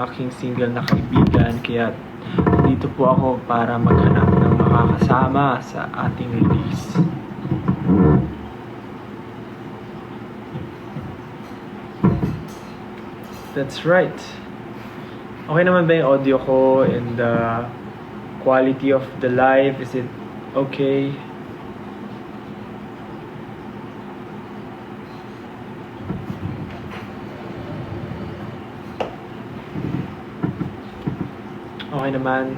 aking single na Kaibigan. Kaya dito po ako para maghanap ng makakasama sa ating release. That's right. Okay naman ba yung audio ko and the quality of the live? Is it okay? Okay naman.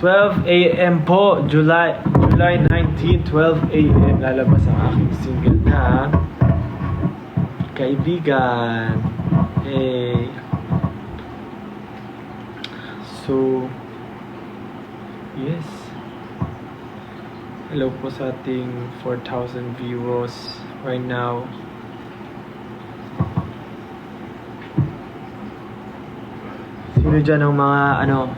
12 a.m. po, July 19, 12 a.m. lalabas ang aking single na Kaibigan. Hey. So, yes. Hello po sa ating 4,000 viewers right now. Sino dyan ang mga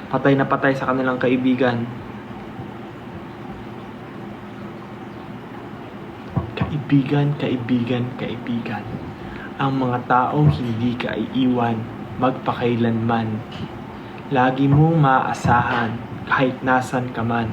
patay na patay sa kanilang kaibigan? Kaibigan, kaibigan, kaibigan. Ang mga taong hindi ka iiwan magpakailanman. Lagi mong maaasahan kahit nasan ka man.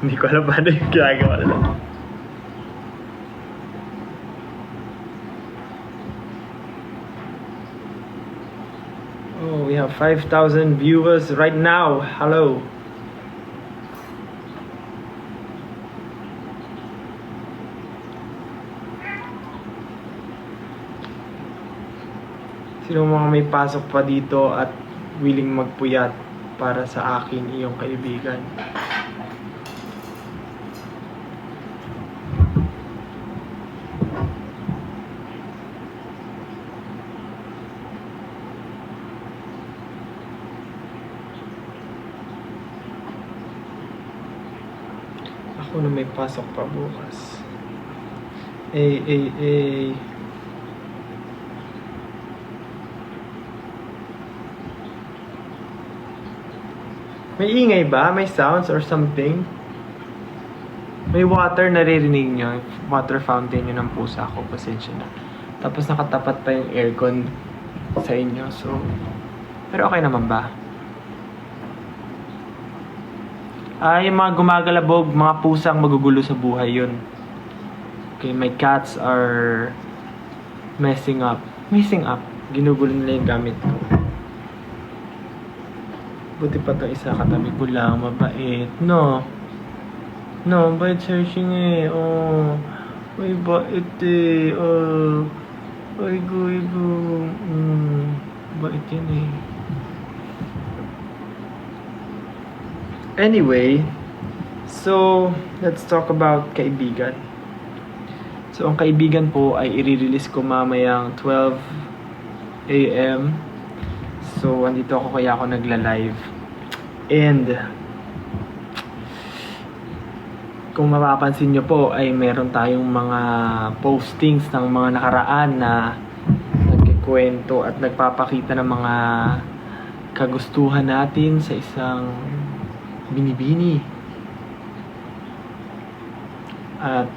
Hindi ko alam paano yung ginagawa nila. Oh, we have 5,000 viewers right now. Hello. Sino mga may pasok pa dito at willing magpuyat para sa akin, iyong kaibigan? Ako na may pasok pa bukas. May ingay ba? May sounds or something? May water, naririnig nyo. Water fountain yun ng pusa ko. Pasensya na. Tapos nakatapat pa yung aircon sa inyo. So, pero okay naman ba? Yung mga gumagalabog, mga pusang magugulo sa buhay yun. Okay, my cats are messing up. Ginugulo nila yung gamit ko. Buti pa to isa, katabi ko lang, mabait. No, bait searching eh. Oh, ay bait eh. Oh, ay go. Bait yan eh. Anyway, so let's talk about Kaibigan. So ang Kaibigan po ay i-release ko mamayang 12 a.m. So andito ako kaya ako nagla-live. And kung mapapansin nyo po ay meron tayong mga postings ng mga nakaraan na nagkikwento at nagpapakita ng mga kagustuhan natin sa isang binibini. At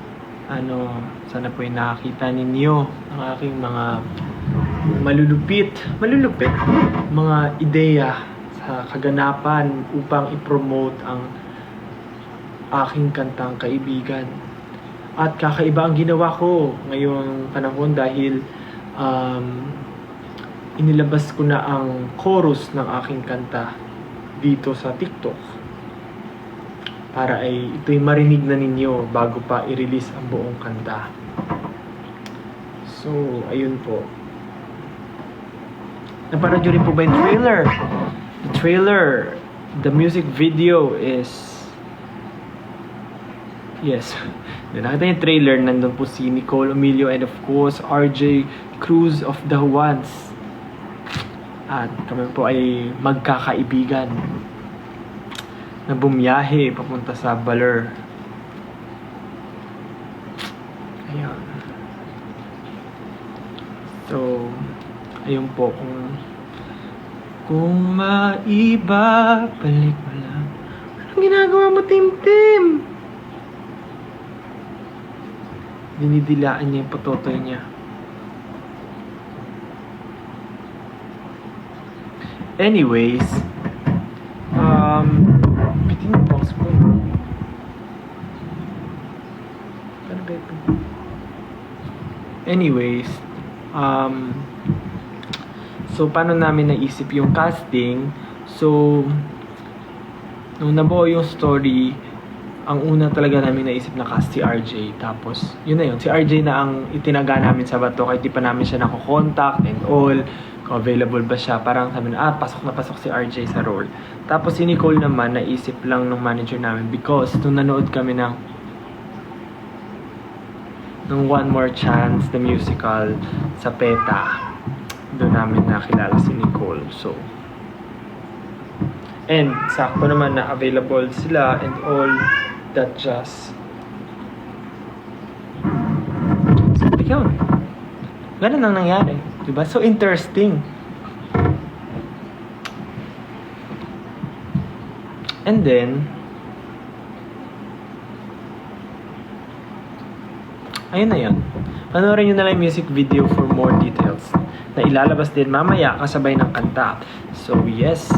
sana po yung nakakita ninyo ang aking mga malulupit mga ideya sa kaganapan upang i-promote ang aking kantang Kaibigan. At kakaiba ang ginawa ko ngayong panahon dahil inilabas ko na ang chorus ng aking kanta dito sa TikTok para ay ito'y marinig na ninyo bago pa i-release ang buong kanta. So, ayun po. Napanood nyo rin po ba yung trailer? The music video is... Yes. Nakita yung trailer, nandun po si Nicole Emilio and of course, RJ Cruz of The Ones. At kami po ay magkakaibigan na bumiyahe papunta sa Baler. Ayan. So, ayun po, kung maiba, balik mo lang. Anong ginagawa mo, Tim? Dinidilaan niya yung pototoy niya. Anyways, bitin yung box ko. Ano ba ito? Anyways, so paano namin naisip yung casting? So, nung nabuo yung story, ang una talaga namin naisip na cast si RJ. Tapos, yun na yun. Si RJ na ang itinaga namin sa bato. Kahit di pa namin siya nako-contact and all. Kung available ba siya. Parang sabi na, pasok na pasok si RJ sa role. Tapos si Nicole naman, naisip lang ng manager namin. Because, nung nanood kami ng One More Chance, the musical, sa PETA, doon namin nakilala si Nicole. So, and sakto naman na available sila and all that jazz. So, yun. Ganun ang nangyari. Diba? So interesting. And then, ayun na yun. Panoorin nyo na lang yung music video for more details. Na ilalabas din mamaya kasabay ng kanta. So, yes.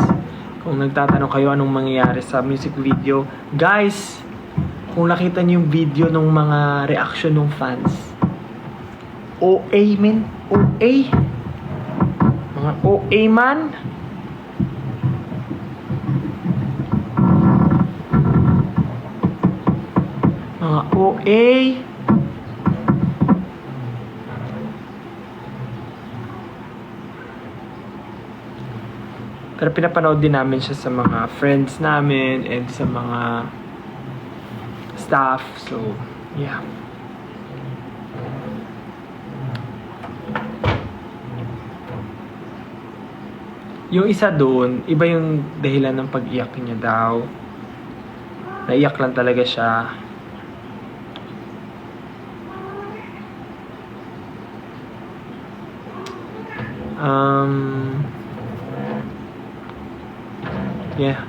Kung nagtatanong kayo anong mangyayari sa music video, guys, kung nakita niyo yung video ng mga reaction ng fans, OA men, OA, mga OA man, mga OA, pero pinapanood din namin siya sa mga friends namin and sa mga staff. So, yeah. Yung isa doon, iba yung dahilan ng pag-iyak niya daw. Naiyak lang talaga siya. Yeah.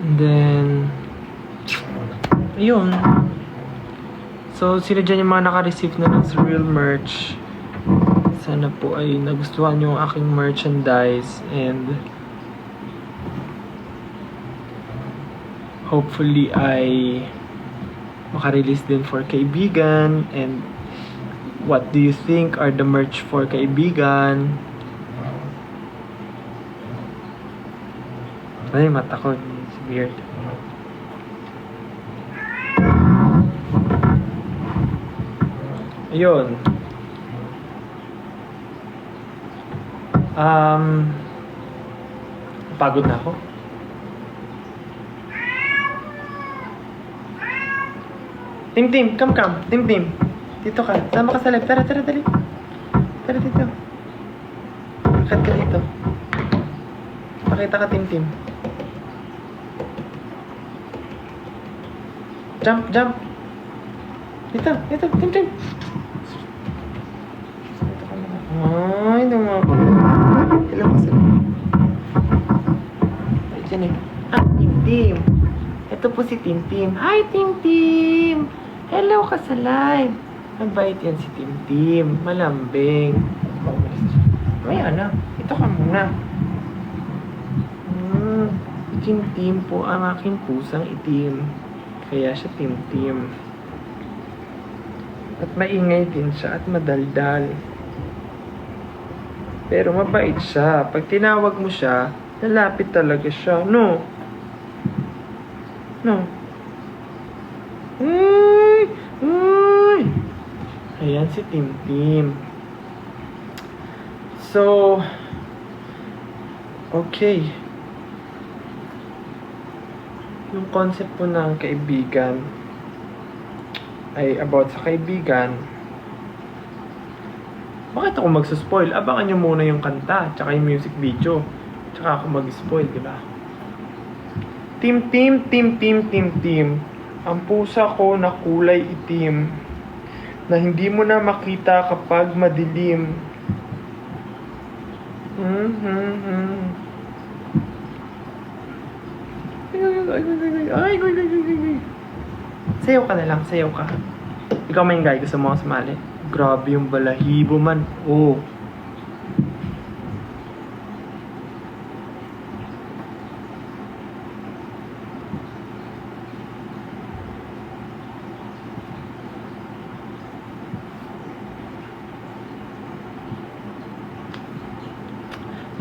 And then, ayun. So, sila dyan yung mga naka-receive na ng surreal merch. Sana po ay nagustuhan yung aking merchandise and hopefully ay makarelease din for Kaibigan. And what do you think are the merch for Kaibigan? Ay, mata ko. It's weird. Ayun. Pagod na ako. Tim, come. Tim. Dito ka. Sama ka sa live. Tara, dali. Tara dito. Akit ka dito. Pakita ka, Tim. Jump. Dito, Tim. Ay, dumako. Hello, kasi. Ay, dyan eh. Tim. Ito po si Tim. Hi, Tim. Hello ka sa live. Mabait yan si Tim. Malambing. May anak. Ito ka muna. Tim po ang aking pusang itim. Kaya siya Tim. At maingay din siya at madaldal. Pero mabait siya. Pag tinawag mo siya, lalapit talaga siya. No? Uy! Ayan si Tim. So, okay. Yung concept po ng Kaibigan ay about sa kaibigan. Bakit ako magsuspoil? Abangan nyo muna yung kanta, tsaka yung music video. Tsaka ako mag-spoil, di ba? Tim. Ang pusa ko na kulay itim. na hindi mo na makita kapag madilim. Ay. Sayaw ka na lang, sayaw ka. Ikaw main guy, gusto mo sumali? Grabe yung balahibo man. Oh.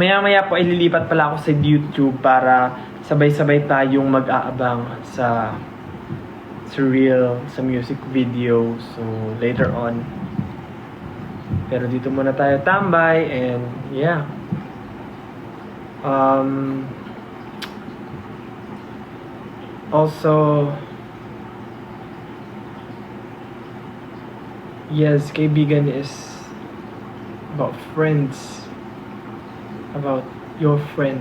Maya-maya po ay lilipat pala ako sa YouTube para sabay-sabay tayong mag-aabang sa reel, sa music video. So, later on. Pero dito muna tayo tambay and yeah. Also, yes, kaibigan is about friends. About your friend.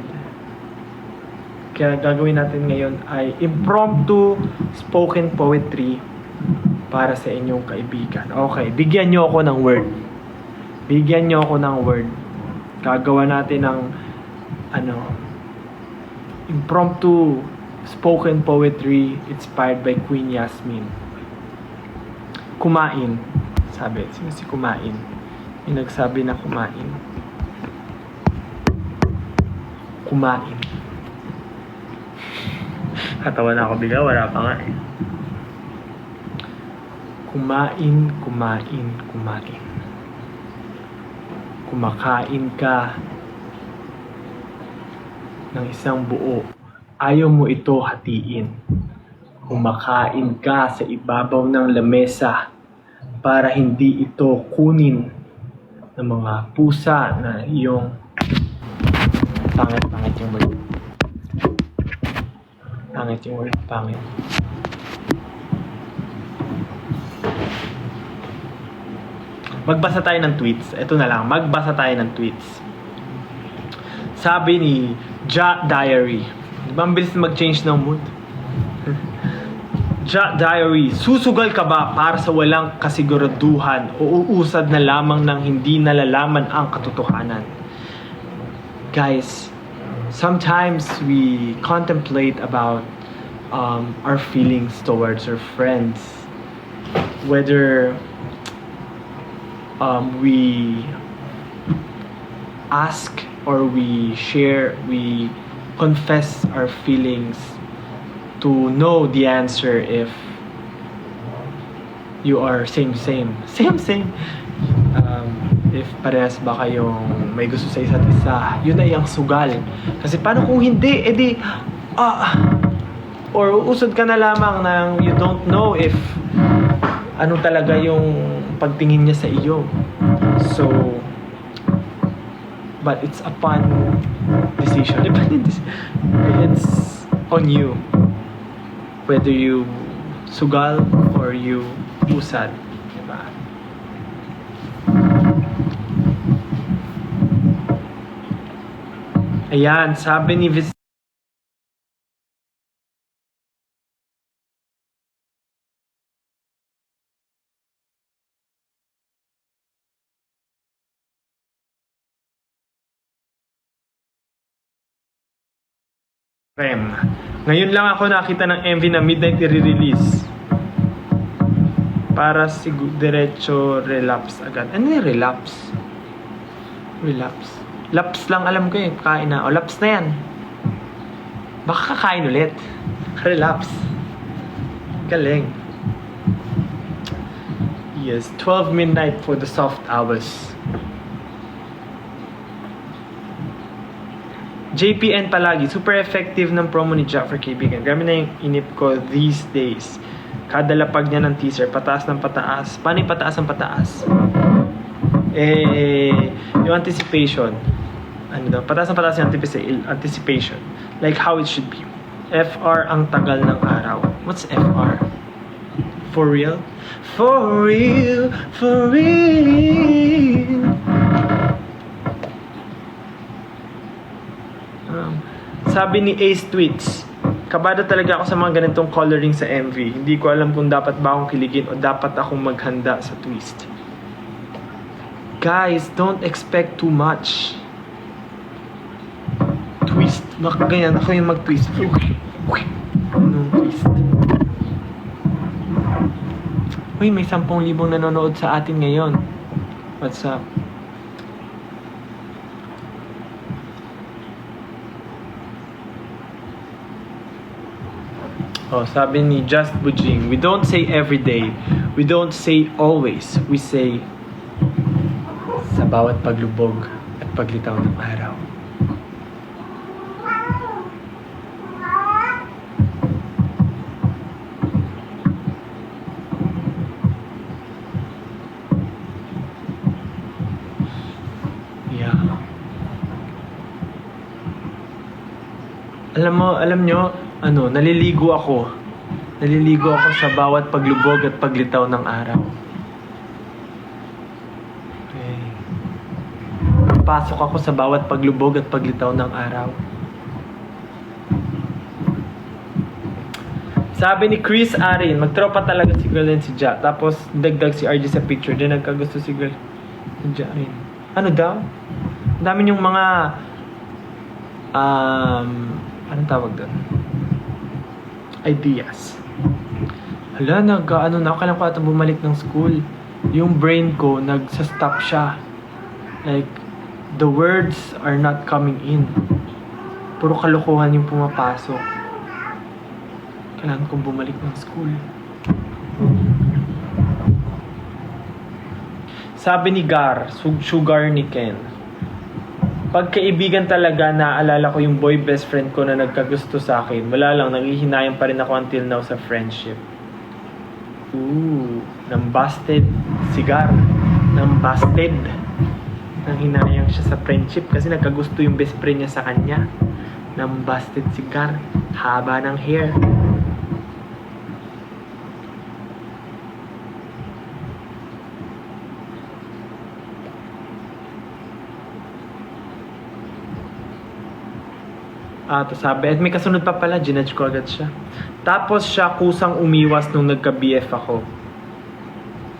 Kaya gagawin natin ngayon ay impromptu spoken poetry para sa inyong kaibigan. Okay, bigyan nyo ako ng word. Bigyan nyo ako ng word. Gagawa natin ng impromptu spoken poetry inspired by Queen Yasmin. Kumain. Sabi, sino si kumain? Yung nagsabi na kumain. Kumain. Katawa na ako bigla, wala pa nga eh. Kumain. Kumakain ka ng isang buo. Ayaw mo ito hatiin. Kumakain ka sa ibabaw ng lamesa para hindi ito kunin ng mga pusa na iyong pangit yung word. Pangit. Magbasa tayo ng tweets. Ito na lang, magbasa tayo ng tweets. Sabi ni Ja Diary. Di ba ang bilis mag-change ng mood? Ja Diary, susugal ka ba para sa walang kasiguraduhan o uusad na lamang ng hindi nalalaman ang katotohanan? Guys, sometimes we contemplate about our feelings towards our friends, whether we ask or we share, we confess our feelings to know the answer if you are same. If parehas ba kayong may gusto sa isa't isa, yun ay ang sugal. Kasi paano kung hindi, edi or uusad ka na lamang ng you don't know if ano talaga yung pagtingin niya sa iyo. So, but it's upon decision. It's on you whether you sugal or you usad. Diba? Ayan, sabi ni Rem. Ngayon lang ako nakita ng MV na Midnight i-release. Para diretso relapse agad. Ano yung relapse? Laps lang alam ko eh. Kain na. O laps na yan. Baka kakain ulit. Relapse. Galing. Yes, 12 midnight for the soft hours. JPN palagi, super effective ng promo ni Jack for kaibigan. Grabe na yung inip ko these days. Kada lapag niya ng teaser, pataas ng pataas. Paano yung pataas ng pataas? Yung anticipation. Ano daw? Pataas ng pataas yung anticipation. Like how it should be. FR ang tagal ng araw. What's FR? For real? For real. Sabi ni Ace Tweets, Kabado talaga ako sa mga ganitong coloring sa MV. Hindi ko alam kung dapat ba akong kiligin o dapat akong maghanda sa twist. Guys, don't expect too much. Twist. Baka ganyan, ako yung mag-twist. Anong twist? Uy, may 10,000 nanonood sa atin ngayon. What's up? Oh, sabi ni Just Bujing, we don't say every day. We don't say always. We say sa bawat paglubog at paglitaw ng araw. Yeah. Alam nyo, naliligo ako. Naliligo ako sa bawat paglubog at paglitaw ng araw. Okay. Pasok ako sa bawat paglubog at paglitaw ng araw. Sabi ni Chris Arin, magtropa talaga si Girl and si Ja. Tapos dagdag si RJ sa picture. Then nagkagusto si Girl and Ja rin. Ano daw? Ang dami yung mga anong tawag doon? Ideas. Hala, kailan ko ata bumalik ng school. Yung brain ko, nagsa-stop siya. Like, the words are not coming in. Puro kalokohan yung pumapasok. Kailangan kong bumalik ng school. Sabi ni Gar, sugar ni Ken. Pagkaibigan talaga, naaalala ko yung boy best friend ko na nagkagusto sa akin. Wala lang, nanghihinayang pa rin ako until now sa friendship. Nambusted. Sigar. Nambusted. Nanghinayang siya sa friendship kasi nagkagusto yung best friend niya sa kanya. Nambusted sigar. Haba ng hair. Tapos sabi, at may kasunod pa pala, ginudge ko agad siya. Tapos siya kusang umiwas nung nagka-BF ako.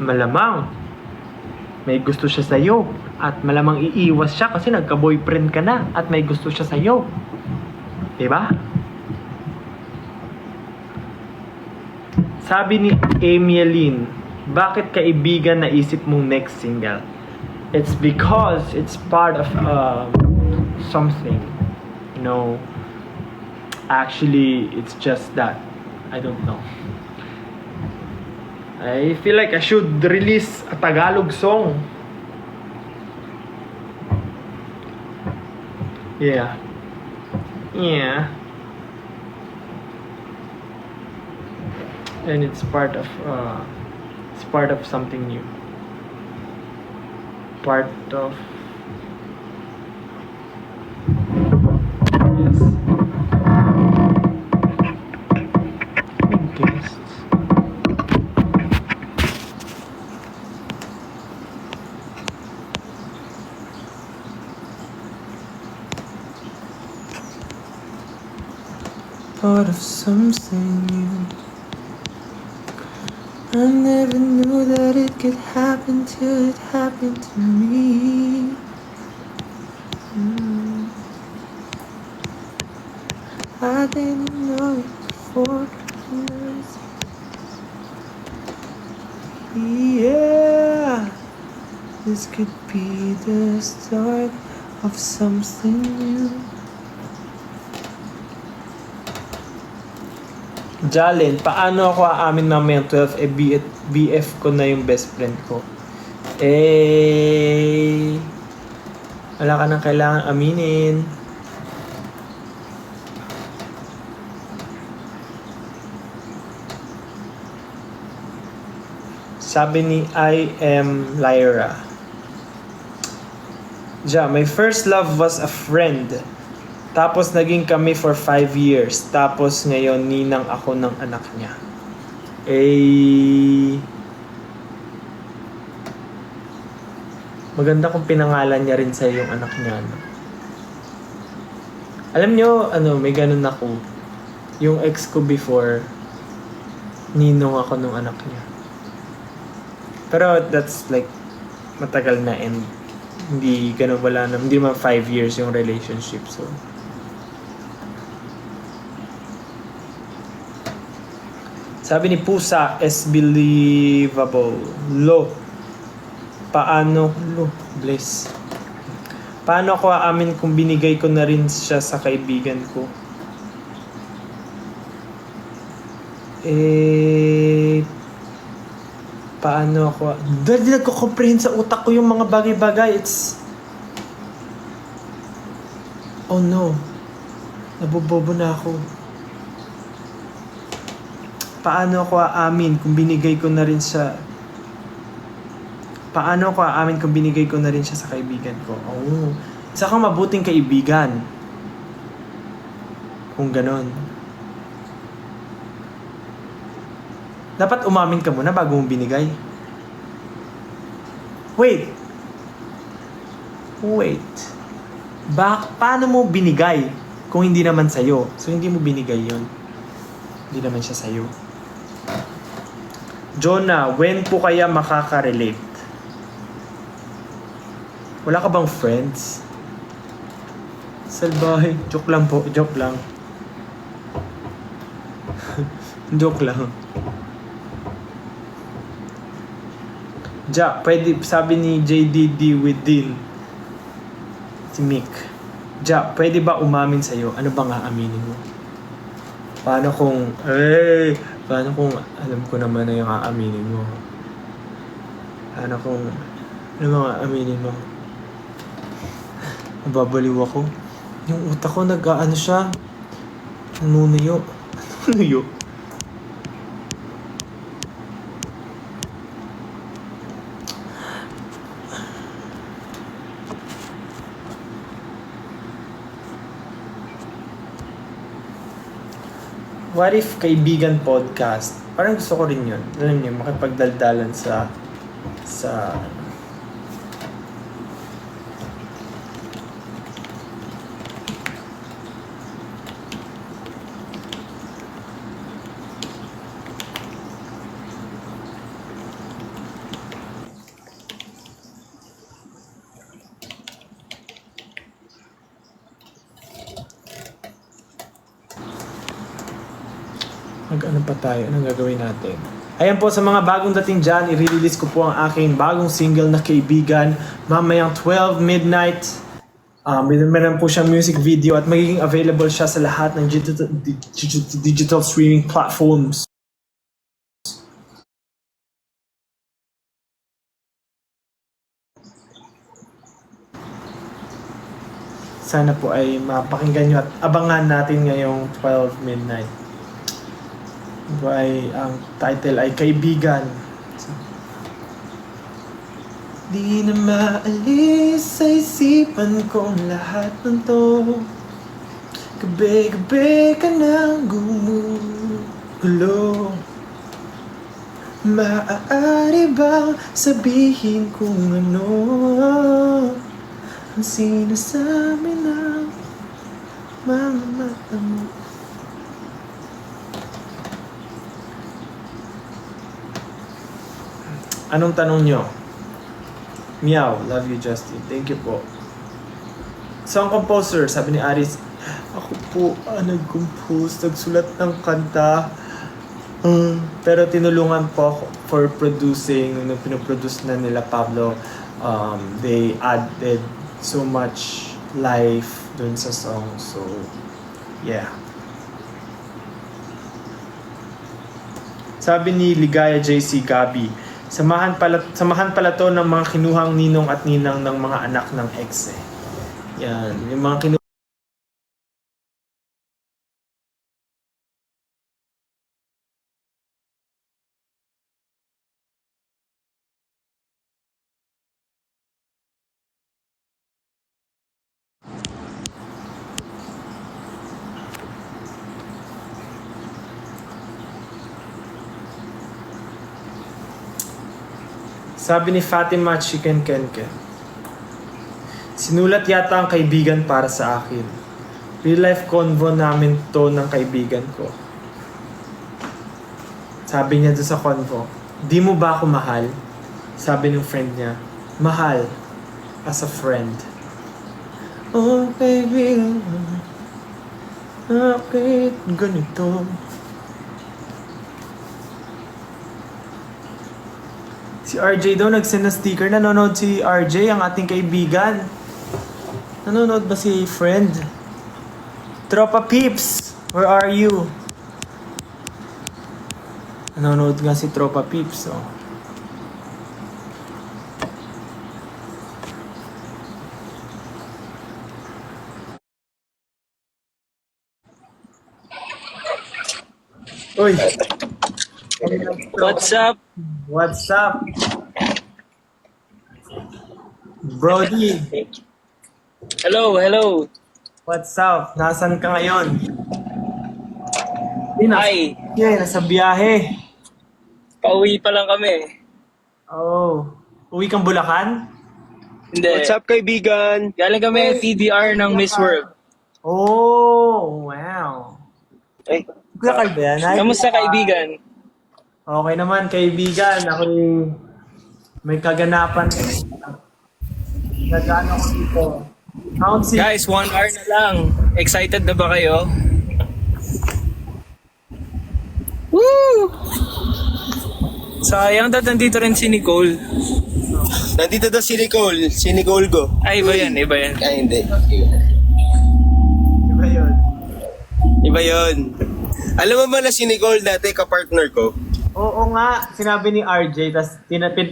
Malamang, may gusto siya sa'yo. At malamang iiwas siya kasi nagka-boyfriend ka na at may gusto siya sa'yo. Diba? Sabi ni Emieline, bakit kaibigan naisip mong next single? It's because it's part of something. You know, actually, it's just that. I don't know. I feel like I should release a Tagalog song. Yeah. Yeah. And it's part of something new. Part of yes. Guests. Part of something new. I never knew that it could happen till it happened to me. I didn't know it before. Yeah, this could be the start of something new. Jalen, paano ako aamin mamaya 12 BF ko na yung best friend ko? Wala ka nang kailangan aminin. Sabi ni I am Lyra. My first love was a friend. Tapos naging kami for 5 years. Tapos ngayon ninang ako ng anak niya. Maganda kung pinangalan niya rin sa yung anak niya. No? Alam nyo, may ganun ako. Yung ex ko before, ninong ako nung anak niya. Pero that's like, matagal na and hindi ganun, wala na, hindi naman 5 years yung relationship, so. Sabi ni Pusa, is believable. Paano, bless. Paano ako aamin kung binigay ko na rin siya sa kaibigan ko? Paano ako? Dahil nagko-comprehend sa utak ko yung mga bagay-bagay. Oh no. Nabobobo na ako. Paano ako aamin kung binigay ko na rin siya? Paano ako aamin kung binigay ko na rin siya sa kaibigan ko? Oh. Isa kang mabuting kaibigan. Kung ganon. Dapat umamin ka muna bago mo binigay. Wait. Paano mo binigay kung hindi naman sa'yo? So, hindi mo binigay yon. Hindi naman siya sa'yo. Jonah, when po kaya makaka-relate? Wala ka bang friends? Salbahe. Joke lang po. Joke lang. Joke lang. Pwede, sabi ni JDD within si Mick. Pwede ba umamin sa'yo? Ano ba nga aminin mo? Paano kung alam ko naman na yung aaminin mo? Ano nga aminin mo? Nababaliw ako. Yung utak ko nag-aano siya. Nanunuyo. Nanunuyo. What if kaibigan podcast? Parang gusto ko rin yun. Alam niyo, makipagdaldalan sa ano pa tayo? Anong gagawin natin? Ayan po, sa mga bagong dating dyan, i-release ko po ang aking bagong single na Kaibigan mamayang 12 midnight. Meron po siyang music video at magiging available siya sa lahat ng digital streaming platforms. Sana po ay mapakinggan nyo at abangan natin ngayong 12 midnight. Ang title ay Kaibigan. Di na maalis sa isipan kong lahat ng to. Gabi-gabi ka nang gumugulo. Maaari bang sabihin kung ano ang sinasabi ng mga mata mo? Anong tanong nyo? Meow, love you Justin. Thank you po. Song composer, sabi ni Aris, ako po nag-compose, nagsulat ng kanta. Pero tinulungan po ako for producing, nung pinoproduce na nila Pablo, they added so much life dun sa song. So, yeah. Sabi ni Ligaya JC Gabi, Samahan pala to ng mga kinuhang ninong at ninang ng mga anak ng ex eh. Yan, yung mga Sabi ni Fatima Chicken Kenken, sinulat yata ang kaibigan para sa akin. Real life convo namin to ng kaibigan ko. Sabi niya doon sa convo, di mo ba ako mahal? Sabi ng friend niya, mahal. As a friend. Oh, baby. Bakit ganito? Si RJ daw nagsend ng sticker. Nanonood si RJ, ang ating kaibigan. Nanonood ba si friend? Tropa Peeps, where are you? Nanonood nga si Tropa Peeps, oh. Uy! What's up? What's up? Brody, Hello, hello. what's up? Nasaan ka ngayon? Hi. Nasa biyahe. Pauwi pa lang kami. Oh. Uwi kang Bulacan? Hindi. What's up, kaibigan? Galing kami TDR ng Miss World. Oh, wow. Ay, Bulacan ba yan? Hi. Kamusta kaibigan? Okay naman, kaibigan. Ako may kaganapan. Nagano ko dito. Count si... Guys, 1 hour na lang. Excited na ba kayo? Woo! Sayang daw nandito rin si Nicole. nandito daw si Nicole go. Ay, iba yan, iba yan. Ay, hindi. Diba yun? Iba yun. Alam mo ba na si Nicole dati, kapartner ko? Oo nga, sinabi ni RJ, tapos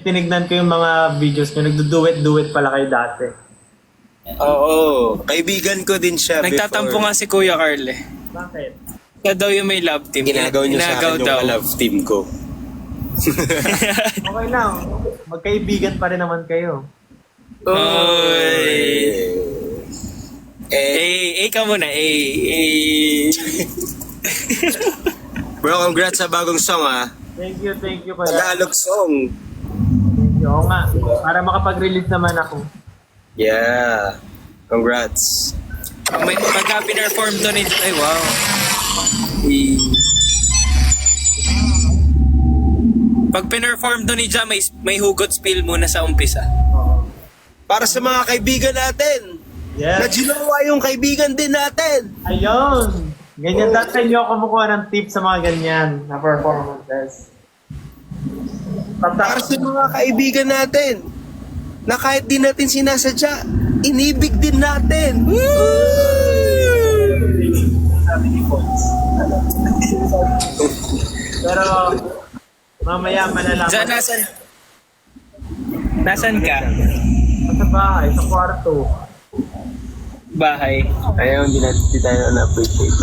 tinignan ko yung mga videos ko, nagdo-duet pala kayo dati. Oo. Kaibigan ko din siya Nagtatampo nga si Kuya Carl eh. Bakit? Siya daw yung may love team. Ginagaw niyo sa akin daw. yung love team ko. Okay lang, magkaibigan pa rin naman kayo. Oy! Eh, ka muna. bro, congrats sa bagong song ah. Thank you pala. Tagalog song. Thank you. Oo nga, para makapag-release naman ako. Yeah. Congrats. Pagka-pinerform to ni... Ay, wow. Pag pinerform to ni Ja, may hugot spill muna sa umpisa. Oo. Para sa mga kaibigan natin. Na Yes. ginawa yung kaibigan din natin. Ayun. Ganyan dati nyo kumukuha ng tips sa mga ganyan na performances. Para sa mga kaibigan natin. Na kahit di natin sinasadya, inibig din natin. Sabi ni Coach. Pero, mamaya malalaman. Ja, nasan ka? Sa bahay, sa kwarto. Bahay. Ayaw, hindi tayo na-appreciate.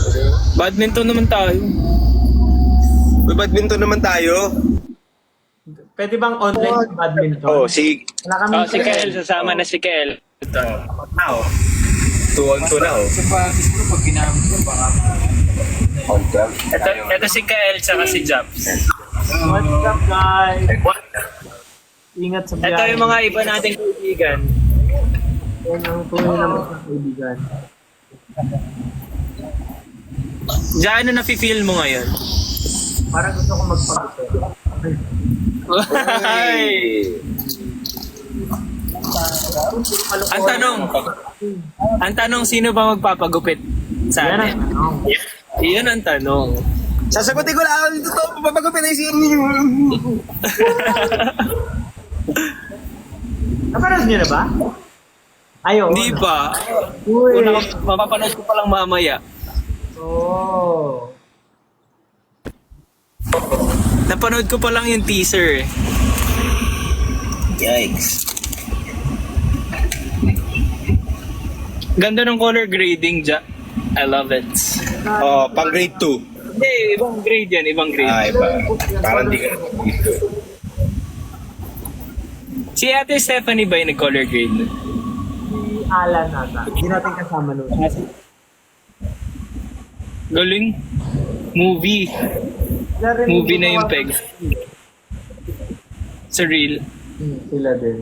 Badminton naman tayo. May badminton naman tayo. Pwede bang online badminton? Oh, si... Wala kami Si Kel, sasama na si Kel. Ito. Now. 2-on-2 na oh. Ito si Kel, saka si Japs. What's up, guys? Ingat sa biyahe. Ito yung mga iba nating kaibigan. Yan ang tunay naman sa kaibigan. Ja, ano na-feel mo ngayon? Parang gusto ko magpagupit. Ay! Ang tanong, sino ba magpapagupit sa Yan ang atin? tanong. Iyon ang tanong. Sasagutin ko lang, ito, papagupit ay si... Napanood niyo na ba? Ayaw. Hindi pa. Uy. Mapapanood ko pa lang mamaya. Oh. Napanood ko pa lang yung teaser eh. Yikes. Ganda ng color grading, Ja. I love it. Oh, pang grade 2. Hindi, ibang grade yan, ibang grade. Iba. Parang di ka dito. Si Ate Stephanie ba yung nag-color grade? Si Alan nata. Hindi natin kasama nun. Galing. Movie. Movie na yung peg. Sa reel. Sila din.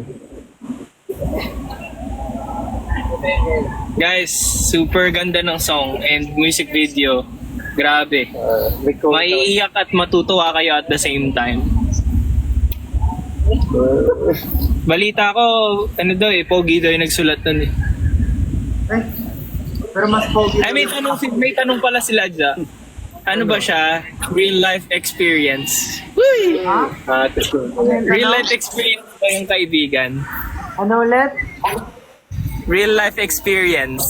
Guys, super ganda ng song and music video. Grabe. Maiiyak at matutuwa kayo at the same time. Balita ko, ano daw Pogi daw yung nagsulat nun eh. Pero mas pogi. Ay, may tanong pala sila dyan. Ano ba siya? Real life experience. Real life experience ba yung kaibigan? Ano ulit? Real life experience.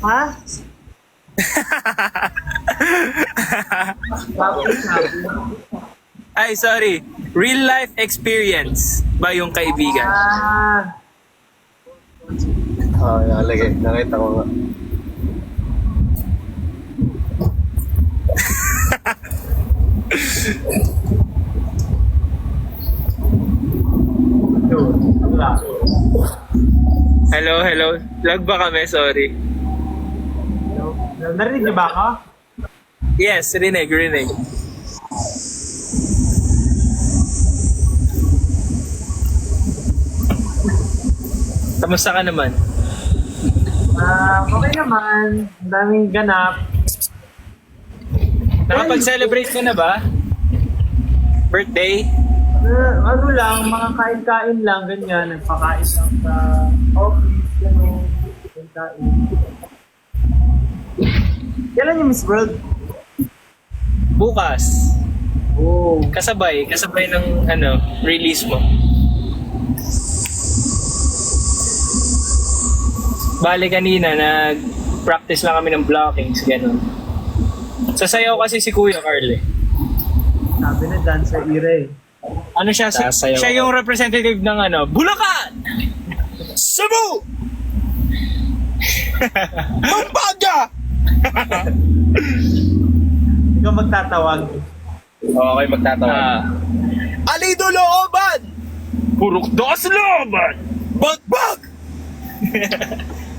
Ha? Ay, sorry. Real life experience ba yung kaibigan? Nalagay. Nakita ko nga. Hello. Lag ba kami? Sorry. Narinig niyo ba ako? Yes, rinig. Kamusta ka naman? Okay naman. Ang daming ganap. Nakapag-celebrate ka na ba? Birthday? Ano lang, mga kain-kain lang, ganyan. Nagpakain lang sa office, gano'n. Kain-kain. Kailan yung Miss World? Bukas. Oh. Kasabay ng release mo. Bale kanina, nag-practice lang kami ng blockings, gano'n. Sasayaw kasi si Kuya Carl eh. Sabi na dancer Ire. Ano siya? Sasayaw Siya ako. yung representative ng Bulacan! Cebu! Pampanga! Ikaw magtatawag. Okay, magtatawa. Alido Looban! Purok dos laban! Bagbag!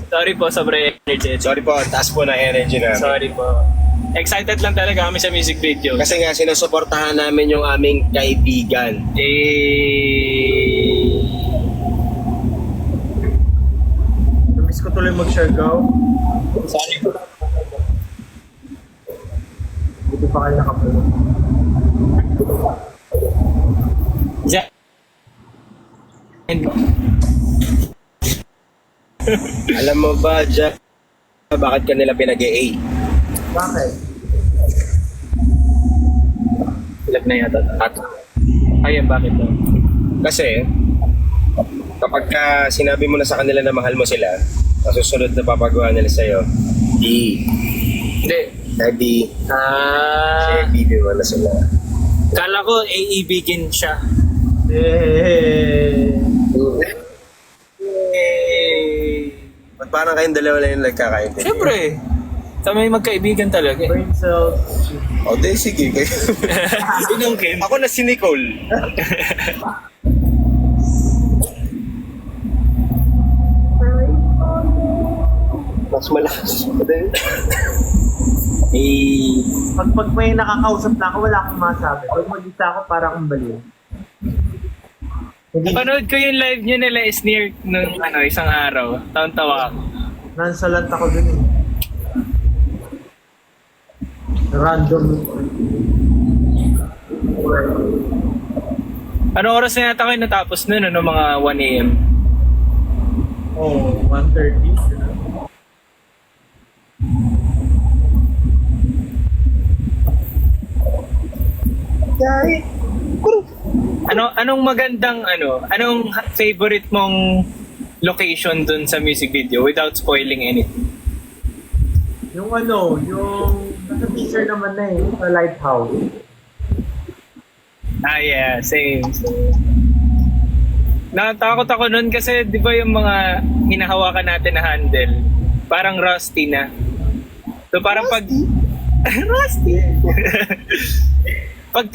Sorry po, sobrang energetic. Sorry po, taas po na energy namin. Sorry po. Excited lang talaga kami sa music video. Kasi nga, sinusuportahan namin yung aming kaibigan. Namiss ko tuloy mag-Siargao. Sorry po. Dito pa kayo nakapulo. Ja- Alam mo ba, Jack, bakit ka nila pinag-A? Bakit? Lag na yata. At Ayun, bakit daw? kasi, kapag ka sinabi mo na sa kanila na mahal mo sila, ang susunod na papagawa nila sa'yo, D. Hindi. Daddy, baby mo na sila. Kala ko AEBigin siya. Eh. Ba't parang kayong dalawa lang yung nagkakaintindi? Siyempre. Kami magkaibigan talaga eh. Brain cells. O, di sige. Sinungkin. Ako na si Nicole. Mas malakas. Pag may nakakausap na ako, wala akong masabi. Pag mag-isa ako, para akong baliw. Hindi, Panood ko yung live nyo nila Sneer nung isang araw. Taon-tawa ako. nonchalant ako dun eh. Random. Anong oras na yata kayo natapos nun? Mga 1 a.m.? Oh, 1:30. Anong magandang anong favorite mong location dun sa music video without spoiling anything? Yung nasa teaser naman na eh, sa lighthouse. Yeah, same. Natakot ako nun kasi di ba yung mga hinahawakan natin na handle, parang rusty na. So parang rusty. pag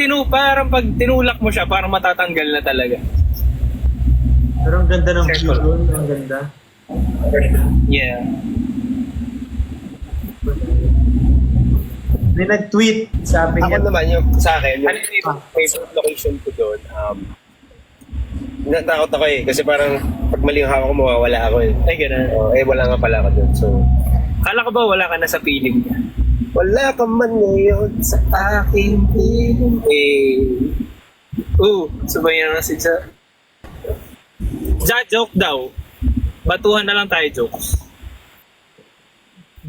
tinulak mo siya, parang matatanggal na talaga. Pero ang ganda ng view Circle. doon, ang ganda. Yeah. May nag-tweet, sabi Ako niya, naman, yung sa akin, yung Ano yung favorite location ko doon, natakot ako eh. Kasi parang, pag maling hawak ko, mawawala ako eh. Ay, ganun. Wala nga pala ako dun. So, Kala ko ba wala ka na sa piling niya? wala ka man ngayon sa aking piling. Sabay na si Ja. Joke daw. Batuhan na lang tayo, jokes.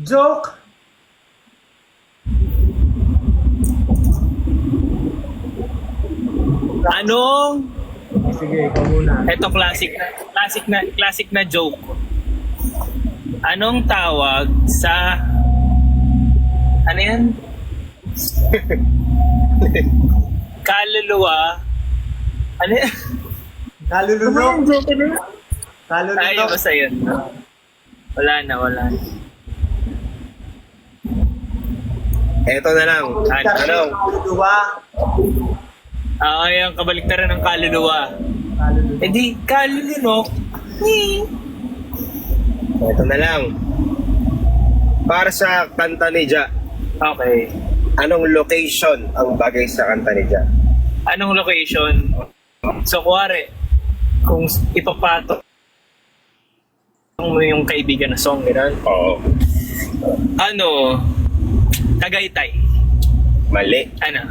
Joke! Anong? Sige, ikaw muna. Ito classic na joke. Anong tawag sa ano yan? Kaluluwa. Ano yan? Kalulunok. Ay, Kalulunok. basta yun. Wala na. Eto na lang. Ano? Kaluluwa. Yung kabaliktaran ng kaluluwa. Kalulunok. Eh di, kalulunok. Eto na lang. Para sa kanta ni Ja, Okay. anong location ang bagay sa kanta ni Ja? Anong location? So, kuwari, kung ipapato mo yung kaibigan na song, gano'n? Oo. Tagaytay. Mali. Ano?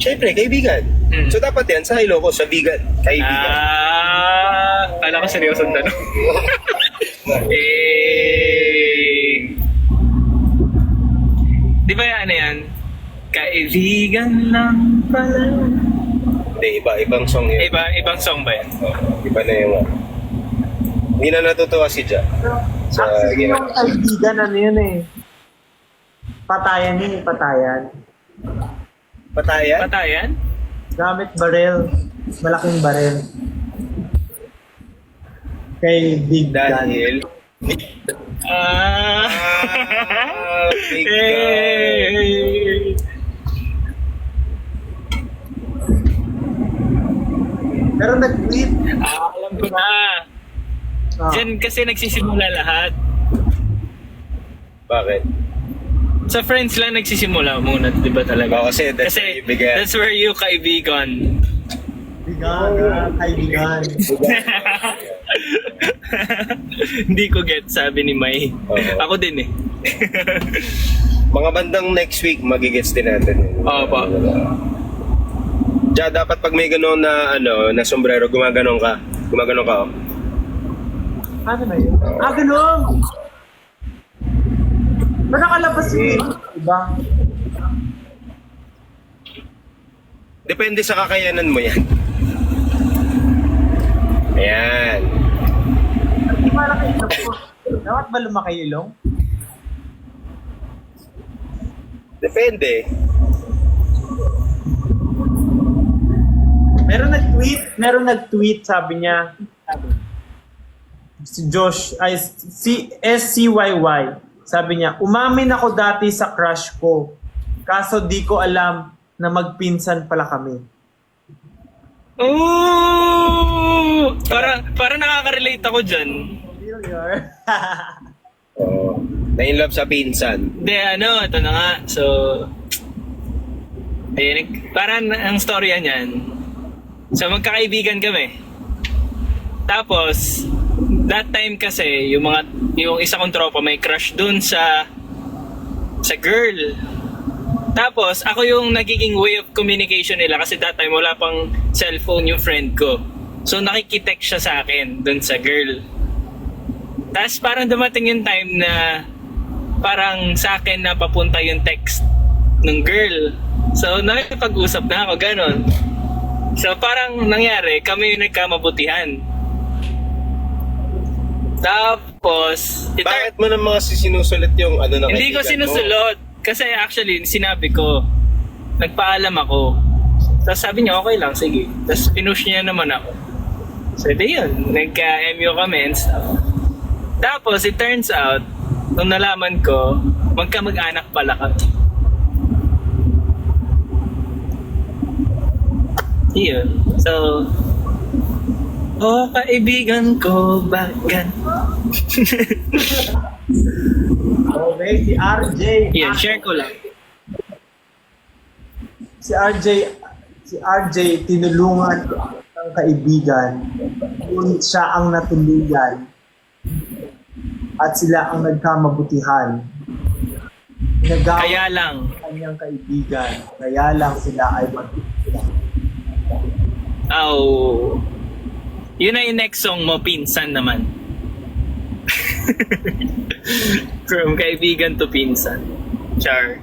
Siyempre, kaibigan. Hmm. So dapat yan sa Ilocos, sa bigan. Kaibigan. Kala ko seryoso ang tanong. Di ba yan? Kaibigan lang pala. Hindi, ibang song yun. Ibang song ba yan? Iba na yung hindi na natutuwa si Ja. Sa Actually, yung kaibigan, ano yun eh. Patayan yun, patayan. Patayan? Patayan? Gamit barel. Malaking barel. Kay Big Dan. Daniel. Big guy. Hey! Pero nag-tweet. Alam ko na. Diyan kasi nagsisimula lahat. Bakit? Sa friends lang nagsisimula muna, di ba talaga? Oo, kasi that's where you began. That's where you kaibigan. Bigan, kaibigan. Hindi ko get, sabi ni May. Oo. Ako din eh. Mga bandang next week, magigets din natin. Oo pa. Ja, dapat pag may gano'n na sombrero, gumaganon ka. Gumaganon ka, oh. Ano na yun? Ganun! Ba nakalabas yun? Diba? Depende sa kakayanan mo yan. Ayan. Hindi malaki ilong po. Dapat ba lumaki ilong? Depende. Meron nag-tweet, sabi niya, si Josh, ay si SCYY, sabi niya, umamin ako dati sa crush ko, kaso di ko alam na magpinsan pala kami. Oh! Para nakaka-relate ako dyan. Oo. Na-in love sa pinsan. Hindi, ito na nga. So, parang ang storya niyan. So, magkakaibigan kami. Tapos, that time kasi, yung isa kong tropa may crush dun sa girl. Tapos, ako yung nagiging way of communication nila kasi that time wala pang cellphone yung friend ko. So, nakikitext siya sa akin dun sa girl. Tapos, parang dumating yung time na parang sa akin na papunta yung text ng girl. So, nakipag-usap na ako, ganon. So, parang nangyari, kami yung nagkamabutihan. Tapos, Bakit mo naman kasi sinusulit yung na hindi ko kaibigan mo? sinusulot. Kasi actually, sinabi ko, nagpaalam ako. Tapos sabi niya, okay lang, sige. Tapos pinush niya naman ako. So, di yun. Nagka-MU kami and stuff. Tapos, it turns out, nung nalaman ko, magkamag-anak pala kami. Yun. So, kaibigan ko, bagan. Okay, si RJ. Yan, share ko lang. Si RJ tinulungan ng kaibigan, ngunit siya ang natuluyan at sila ang nagkamabutihan. Nagawa Kaya lang, ng kanyang kaibigan, kaya lang sila ay magtutulungan. yun na yung next song mo, Pinsan naman. From kaibigan to pinsan. Char.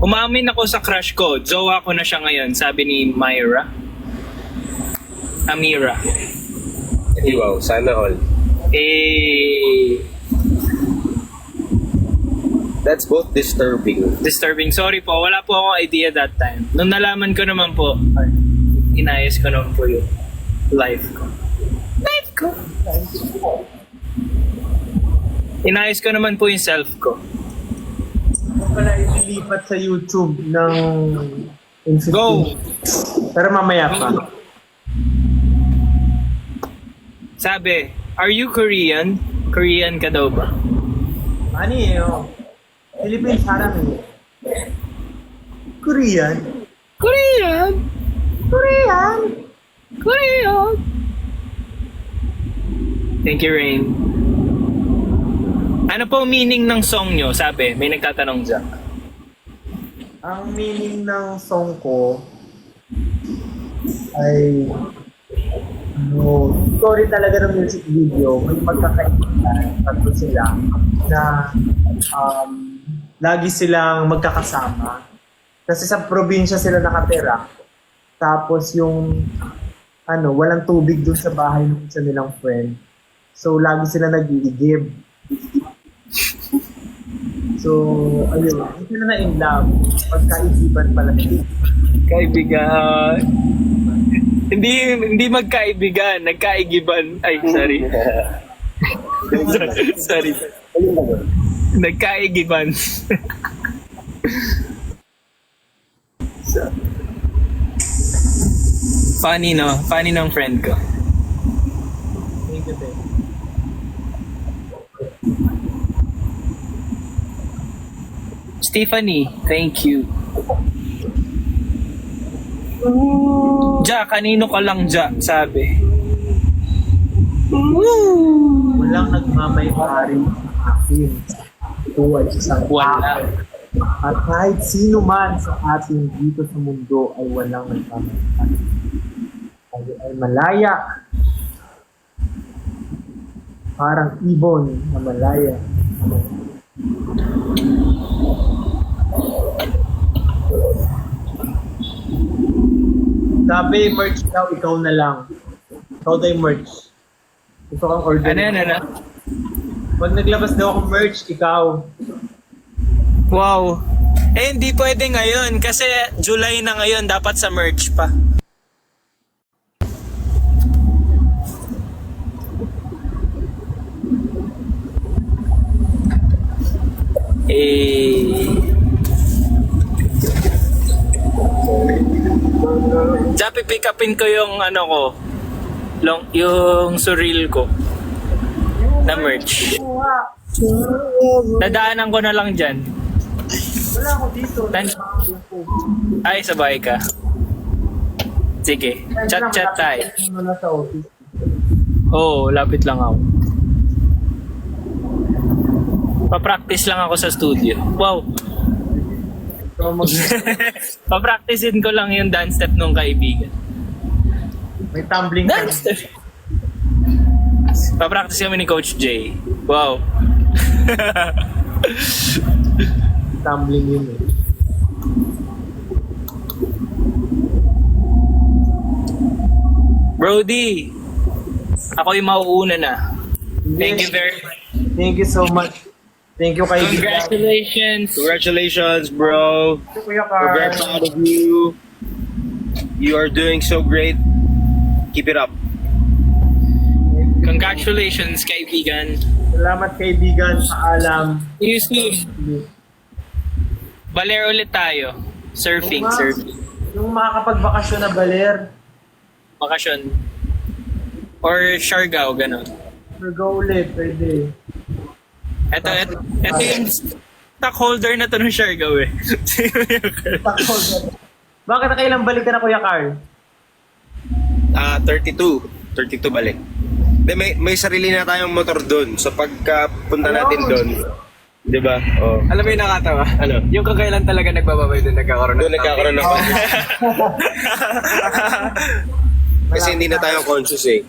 Umamin ako sa crush ko. Jowa ko na siya ngayon, sabi ni Myra. Amira. Wow, sana all. That's both disturbing. Disturbing. Sorry po, wala po akong idea that time. Nung nalaman ko naman po, inayos ko naman po yung life ko. Inayos ko naman po yung self ko. Huwag ka na ililipat sa YouTube ng Go! Pero mamaya pa. Sabi, are you Korean? Korean ka daw ba? Ano yun? Philippines harang eh. Korean? Korean! Korean? Korean! Thank you, Rain. Ano po meaning ng song nyo? Sabi, may nagtatanong dyan. Ang meaning ng song ko ay story talaga ng music video. May pagkakaibigan, tatlo sila na lagi silang magkakasama. Kasi sa probinsya sila nakatira. Tapos yung walang tubig doon sa bahay ng isa nilang friend. So lagi sila nag-iigib. So, ayun. Hindi sila na in love. Pagkaibigan pala. Kaibigan. Hindi magkaibigan, nagkaigiban. Ay, sorry. sorry. Nagkaigiban. Funny, no? Funny ng friend ko. Thank you, babe. Stephanie, thank you. Ja, kanino ka lang ja, sabi. Walang nagmamay-ari sa akin. Ito ay isang Wala. tao. At kahit sino man sa atin dito sa mundo ay walang nagmamay-ari. Tayo ay malaya. Parang ibon na malaya. Sabi, merch daw, ikaw na lang. Ikaw daw yung merch. Gusto kang order. Ano? Pag naglabas daw ako merch, ikaw. Wow. Hindi pwede ngayon kasi July na ngayon, dapat sa merch pa. Japi, pick upin ko yung yung surreal ko na merch. Dadaanan ko na lang dyan. Wala ako dito. Ay, sabay ka. Sige, chat tayo. Wala sa office. Oo, lapit lang ako. Pa-practice lang ako sa studio. Wow. So, Pa-practicein ko lang yung dance step nung kaibigan. may tumbling ka. Dance step! Pa-practice kami ni Coach Jay. Wow. Tumbling yun eh. Brody, ako yung mauuna na. Thank you very much. Thank you so much. Thank you, kaibigan. Congratulations. Congratulations, bro. Kuya We're very Carl. proud of you. You are doing so great. Keep it up. Congratulations, kaibigan. Salamat, kaibigan. Paalam. You soon. Baler ulit tayo. Surfing. Yung makakapagbakasyon na baler, Bakasyon. Or Siargao, gano'n. go ulit, pwede. Ito yung stockholder na to ng Siargao eh. Bakit nakailang balik ka na, Kuya Carl? 32. 32 balik. Then may sarili na tayong motor doon. So pagka punta natin doon, di ba? Oh. Alam mo yung nakatawa? Ano? Yung kagailan talaga nagbababay doon nagkakaroon ng Doon nagkakaroon ng Kasi hindi na tayo conscious eh.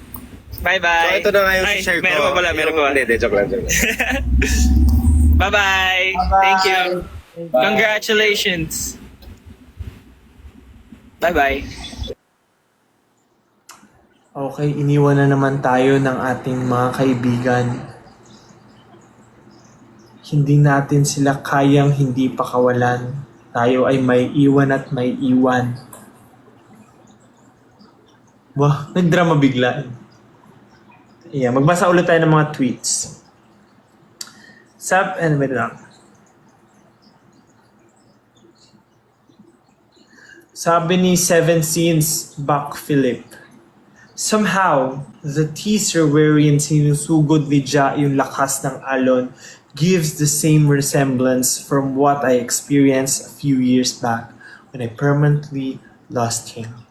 Bye-bye. So ito na nga yung Ay, share ko. meron pa pala, meron pa pala. Hindi, joke lang. Bye-bye. Thank you. Congratulations. Bye-bye. Okay, iniwan na naman tayo ng ating mga kaibigan. Hindi natin sila kayang hindi pakawalan. Tayo ay may iwan at may iwan. Wah, nagdrama bigla. Yeah, magbasa ulit tayo ng mga tweets. Wait lang. Sabi ni Seven Scenes, Buck Philip. Somehow, the teaser wherein sinusugod ni Ja yung lakas ng alon gives the same resemblance from what I experienced a few years back when I permanently lost him.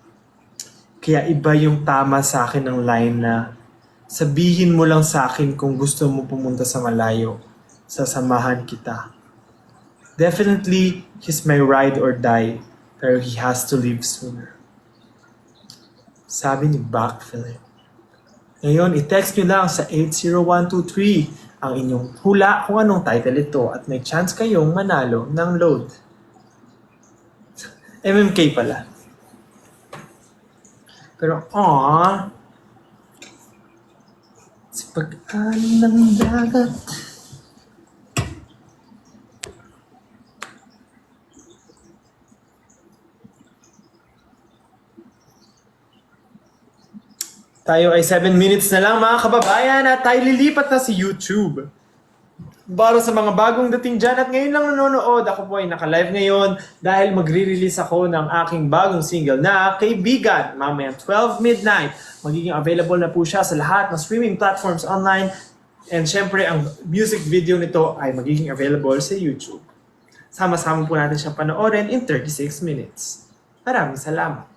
Kaya iba yung tama sa akin ng line na sabihin mo lang sa akin kung gusto mo pumunta sa malayo. Sasamahan kita. Definitely, he's my ride or die, pero he has to leave sooner. Sabi ni Buck Philip. Ngayon, i-text nyo lang sa 80123 ang inyong hula kung anong title ito at may chance kayong manalo ng load. MMK pala. Pero, sa pag-alim ng dagat. Tayo ay 7 minutes na lang mga kababayan at tayo lilipat na sa YouTube. Para sa mga bagong dating dyan at ngayon lang nanonood, ako po ay naka-live ngayon dahil magre-release ako ng aking bagong single na Kaibigan. Mamayang 12 midnight. Magiging available na po siya sa lahat ng streaming platforms online. And syempre, ang music video nito ay magiging available sa YouTube. Sama-sama po natin siya panoorin in 36 minutes. Maraming salamat.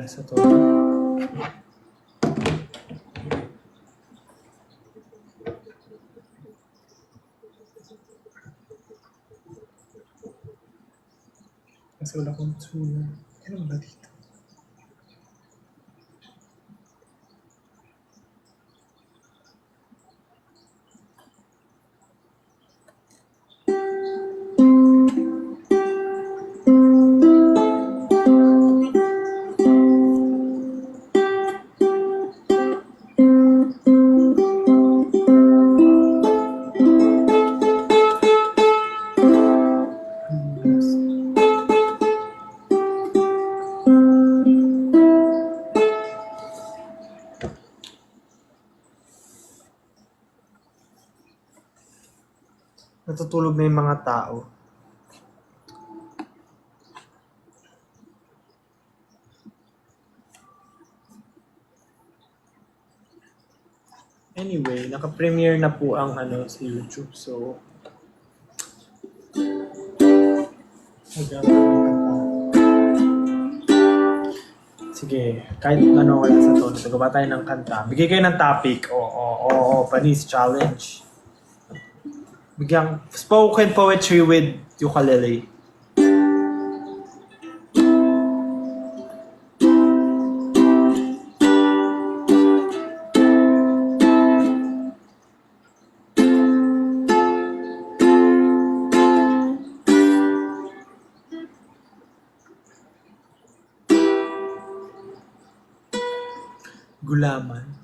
Sa to. Kasi wala akong tuna. Ano ba dito? Natutulog na yung mga tao. Anyway, naka-premiere na po ang sa YouTube. So, sige, kahit ano wala sa tono, nagawa tayo ng kanta. Bigay kayo ng topic. Panis challenge. Bigyang spoken poetry with ukulele. Gulaman.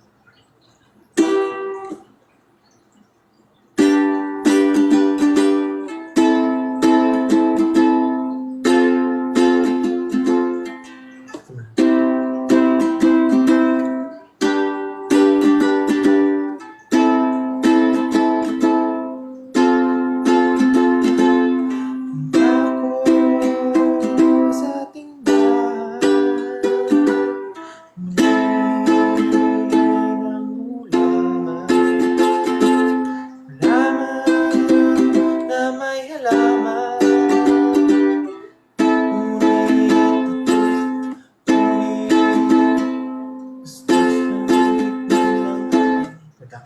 Sa tindahan, ng gulaman. Gulaman na may halaman. Gusto siyang tikman ng teka.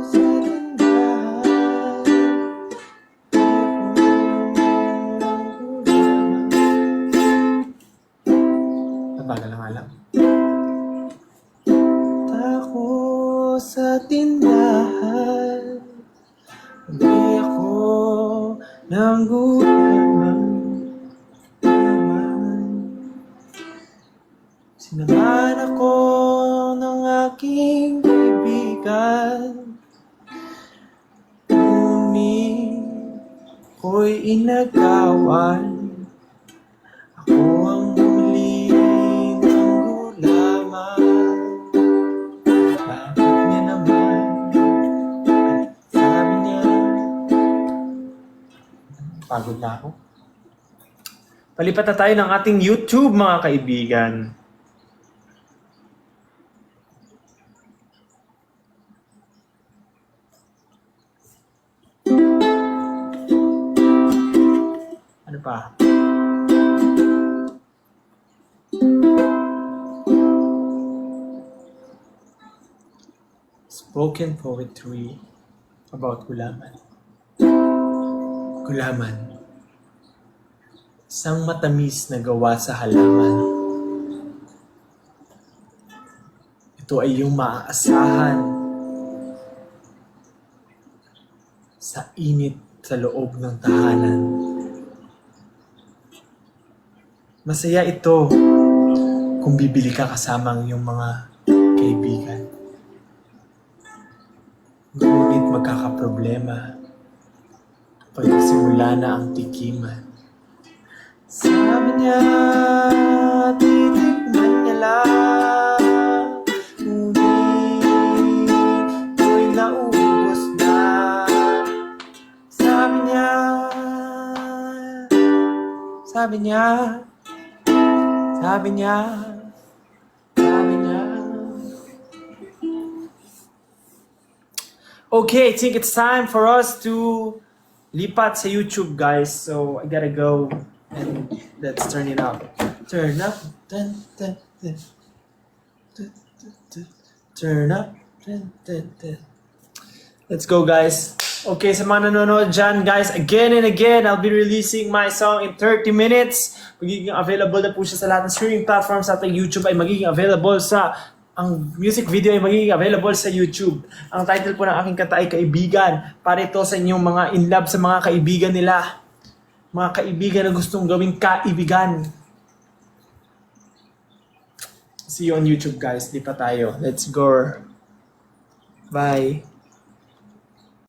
Sa tindahan, bagal lang alam. Ako sa tindahan, hindi ako ng gulaman. Sinamahan ako ng aking kaibigan, ngunit ako'y inagawan. Ako ang huli ng gulaman. Bakit niya naman? Sabi niya. Pagod na ako. Palipat na tayo ng ating YouTube, mga kaibigan. Ano pa? Spoken poetry about gulaman. Gulaman. Isang matamis na gawa sa halaman. Ito ay yung maaasahan sa init sa loob ng tahanan. Masaya ito kung bibili ka kasama ang iyong mga kaibigan. Ngunit magkakaproblema pag nagsimula na ang tikiman. Sabi niya, titikman niya lang, ngunit ako'y naubos na. Sabi niya, sabi niya, sabi niya, sabi niya. Okay, I think it's time for us to lipat sa YouTube, guys. So I gotta go and let's turn it up. Turn up, dun, dun, dun. Dun, dun, dun. Turn up, dun, dun, dun. Let's go, guys. Okay, sa mga nanonood dyan, guys, again and again, I'll be releasing my song in 30 minutes. Magiging available na po siya sa lahat ng streaming platforms. Sa ating YouTube ay magiging available ang music video ay magiging available sa YouTube. Ang title po ng aking kanta ay Kaibigan. Para ito sa inyong mga in love sa mga kaibigan nila. Mga kaibigan na gustong gawing kaibigan. See you on YouTube, guys. Di pa tayo. Let's go. Bye.